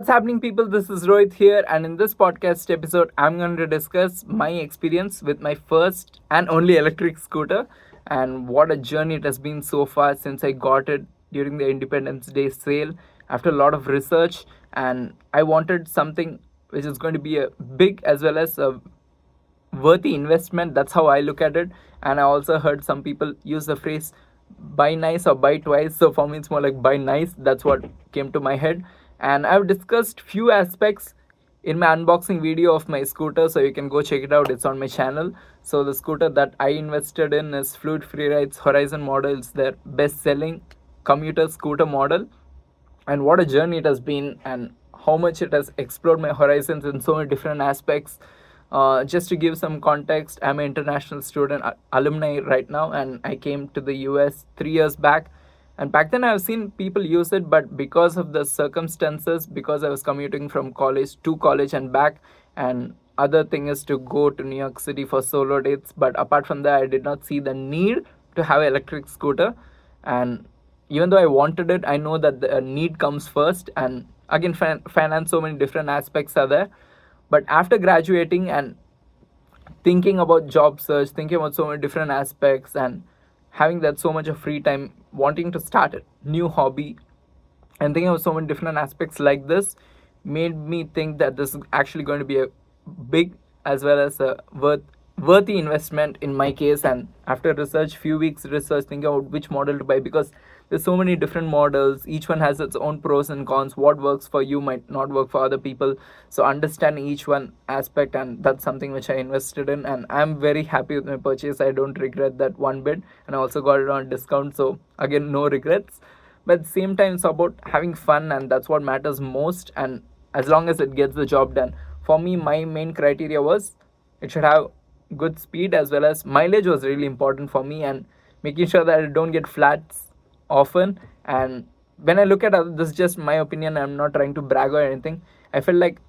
What's happening, people? This is Rohit here, and in this podcast episode, I'm going to discuss my experience with my first and only electric scooter and what a journey it has been so far since I got it during the Independence Day sale after a lot of research. And I wanted something which is going to be a big as well as a worthy investment. That's how I look at it. And I also heard some people use the phrase buy nice or buy twice. So for me, it's more like buy nice. That's what came to my head. And I've discussed few aspects in my unboxing video of my scooter, so you can go check it out. It's on my channel. So the scooter that I invested in is Fluid Freeride's Horizon model. It's their best selling commuter scooter model, and what a journey it has been, and how much it has explored my horizons in so many different aspects. Just to give some context, I'm an international student alumni right now, and I came to the US 3 years back. And back then I've seen people use it, but because of the circumstances, because I was commuting from college to college and back, and other thing is to go to New York City for solo dates. But apart from that, I did not see the need to have an electric scooter. And even though I wanted it, I know that the need comes first. And again, finance, so many different aspects are there. But after graduating and thinking about job search, thinking about so many different aspects, and having that so much of free time, wanting to start a new hobby, and thinking of so many different aspects like this, made me think that this is actually going to be a big as well as a worthy investment in my case. And after research, few weeks research, thinking about which model to buy, because there's so many different models, each one has its own pros and cons. What works for you might not work for other people, so understanding each one aspect, and that's something which I invested in, and I'm very happy with my purchase. I don't regret that one bit, and I also got it on discount, so again, no regrets. But at the same time, it's about having fun, and that's what matters most. And as long as it gets the job done, for me, my main criteria was it should have good speed, as well as mileage was really important for me, and making sure that I don't get flats often. And when I look at this is just my opinion, I'm not trying to brag or anything. I feel like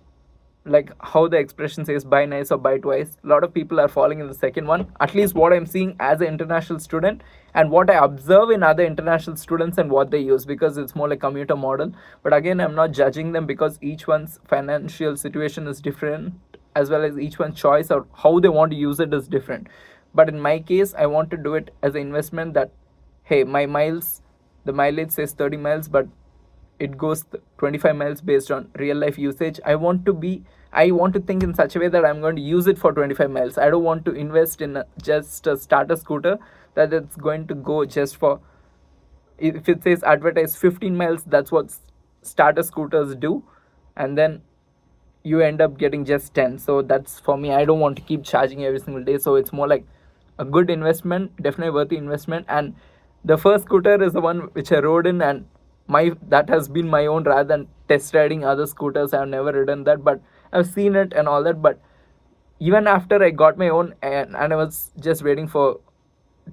how the expression says buy nice or buy twice, a lot of people are falling in the second one, at least what I'm seeing as an international student, and what I observe in other international students and what they use, because it's more like commuter model. But again, I'm not judging them, because each one's financial situation is different, as well as each one's choice or how they want to use it is different. But in my case, I want to do it as an investment that, hey, my miles, the mileage says 30 miles, but it goes 25 miles based on real life usage. I want to think in such a way that I'm going to use it for 25 miles. I don't want to invest in just a starter scooter that it's going to go just for, if it says advertise 15 miles, that's what starter scooters do, and then you end up getting just 10. So that's, for me, I don't want to keep charging every single day. So it's more like a good investment, definitely worthy investment. And the first scooter is the one which I rode in, and my that has been my own rather than test riding other scooters. I've never ridden that, but I've seen it and all that. But even after I got my own, and I was just waiting for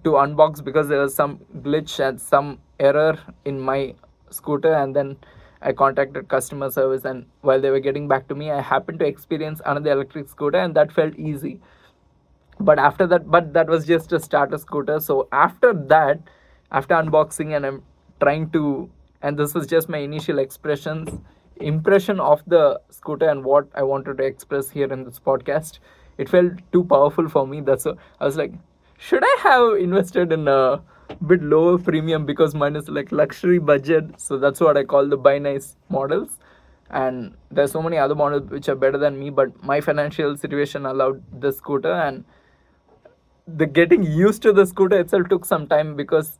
to unbox, because there was some glitch and some error in my scooter, and then I contacted customer service, and while they were getting back to me, I happened to experience another electric scooter, and that felt easy. But after that, but that was just a starter scooter. So after that, after unboxing, and I'm trying to, and this is just my initial impression of the scooter and what I wanted to express here in this podcast, it felt too powerful for me. That's so I was like, should I have invested in a bit lower premium, because mine is like luxury budget. So that's what I call the buy nice models. And there's so many other models which are better than me, but my financial situation allowed the scooter. And the getting used to the scooter itself took some time, because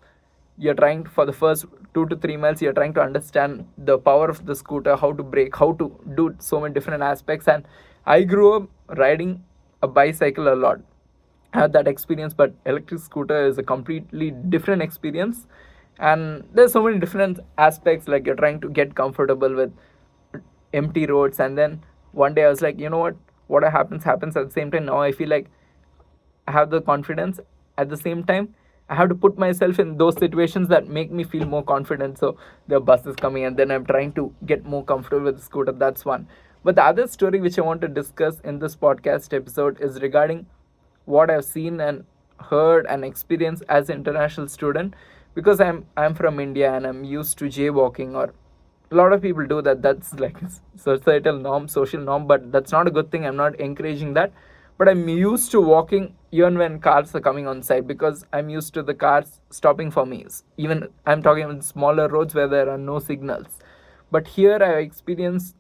you're trying, for the first 2 to 3 miles, you're trying to understand the power of the scooter, how to brake, how to do so many different aspects. And I grew up riding a bicycle a lot, I had that experience, but electric scooter is a completely different experience. And there's so many different aspects, like you're trying to get comfortable with empty roads. And then one day I was like, you know what happens at the same time. Now I feel like I have the confidence. At the same time, I have to put myself in those situations that make me feel more confident. So the bus is coming, and then I'm trying to get more comfortable with the scooter. That's one. But the other story which I want to discuss in this podcast episode is regarding what I've seen and heard and experienced as an international student, because I'm from India, and I'm used to jaywalking, or a lot of people do that. That's like a societal norm, social norm, but that's not a good thing. I'm not encouraging that. But I'm used to walking even when cars are coming on side, because I'm used to the cars stopping for me. Even I'm talking about smaller roads where there are no signals. But here I experience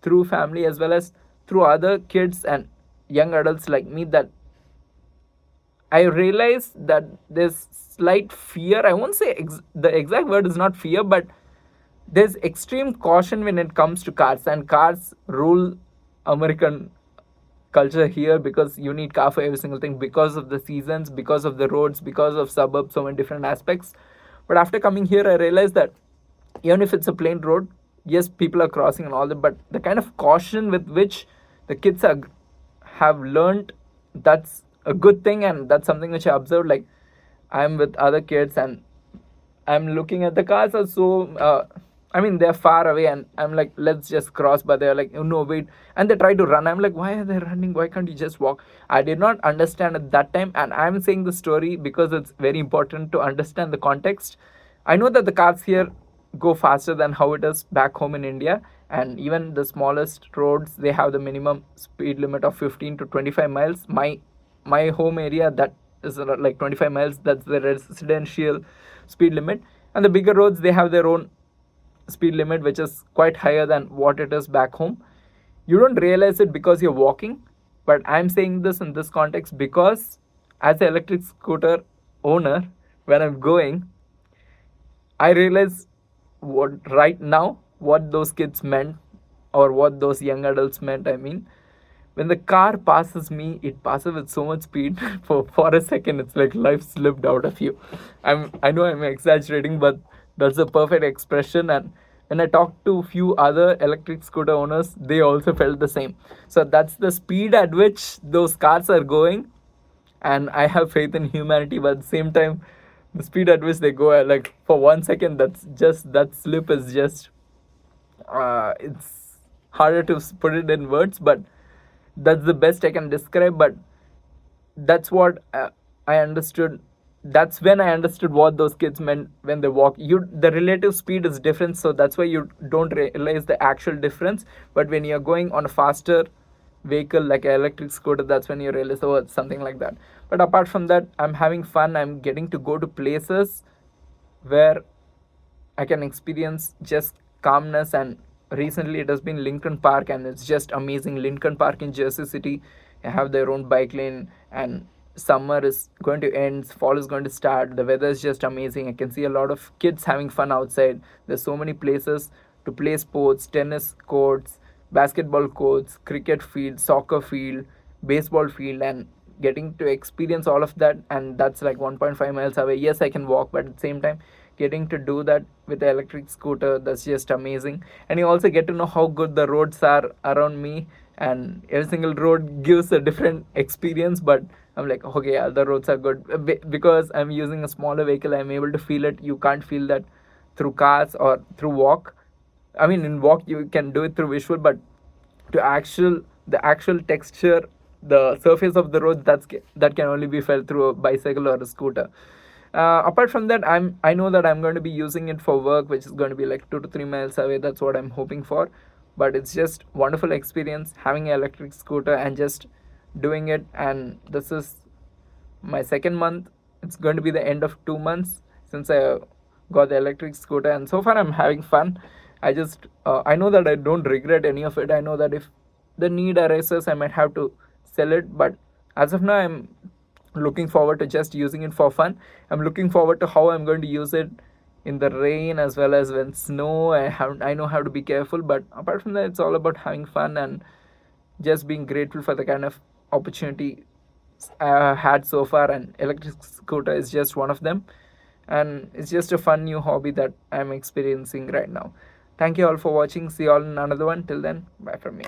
through family as well as through other kids and young adults like me that I realize that there's slight fear. I won't say the exact word is not fear, but there's extreme caution when it comes to cars, and cars rule American culture here, because you need car for every single thing, because of the seasons, because of the roads, because of suburbs, so many different aspects. But after coming here, I realized that even if it's a plain road, yes, people are crossing and all that, but the kind of caution with which the kids are have learned, that's a good thing, and that's something which I observed. Like, I'm with other kids and I'm looking at the cars are so I mean, they're far away, and I'm like, let's just cross, but they're like, oh no, wait, and they try to run. I'm like, why are they running? Why can't you just walk? I did not understand at that time, and I'm saying the story because it's very important to understand the context. I know that the cars here go faster than how it is back home in India, and even the smallest roads, they have the minimum speed limit of 15 to 25 miles. My home area, that is like 25 miles. That's the residential speed limit. And the bigger roads, they have their own speed limit, which is quite higher than what it is back home. You don't realize it because you're walking, but I'm saying this in this context because as an electric scooter owner, when I'm going, I realize what right now what those kids meant, or what those young adults meant. I mean, when the car passes me, it passes with so much speed for a second. It's like life slipped out of you. I know I'm exaggerating, but that's a perfect expression. And when I talked to a few other electric scooter owners, they also felt the same. So that's the speed at which those cars are going, and I have faith in humanity. But at the same time, the speed at which they go, like for 1 second, that's just that slip is just it's harder to put it in words, but that's the best I can describe. But that's what I understood. That's when I understood what those kids meant when they walk. You the relative speed is different, so that's why you don't realize the actual difference. But when you're going on a faster vehicle like an electric scooter, that's when you realize, oh, it's something like that. But apart from that, I'm having fun. I'm getting to go to places where I can experience just calmness. And recently it has been Lincoln Park, and it's just amazing. Lincoln Park in Jersey City, they have their own bike lane, and summer is going to end, fall is going to start. The weather is just amazing. I can see a lot of kids having fun outside. There's so many places to play sports, tennis courts, basketball courts, cricket field, soccer field, baseball field, and getting to experience all of that. And that's like 1.5 miles away. Yes, I can walk, but at the same time, getting to do that with the electric scooter, that's just amazing. And you also get to know how good the roads are around me, and every single road gives a different experience. But I'm like, okay, yeah, the roads are good. Because I'm using a smaller vehicle, I'm able to feel it. You can't feel that through cars or through walk. I mean, in walk you can do it through visual, but to actual the actual texture, the surface of the road, that can only be felt through a bicycle or a scooter. Apart from that, I know that I'm going to be using it for work, which is going to be like 2 to 3 miles away. That's what I'm hoping for. But it's just wonderful experience having an electric scooter and just doing it. And this is my second month. It's going to be the end of 2 months since I got the electric scooter, and so far I'm having fun. I know that I don't regret any of it. I know that if the need arises, I might have to sell it, but as of now, I'm looking forward to just using it for fun. I'm looking forward to how I'm going to use it in the rain as well as when snow. I know how to be careful, but apart from that, it's all about having fun and just being grateful for the kind of opportunity I had so far. And electric scooter is just one of them, and it's just a fun new hobby that I'm experiencing right now. Thank you all for watching. See you all in another one. Till then, bye from me.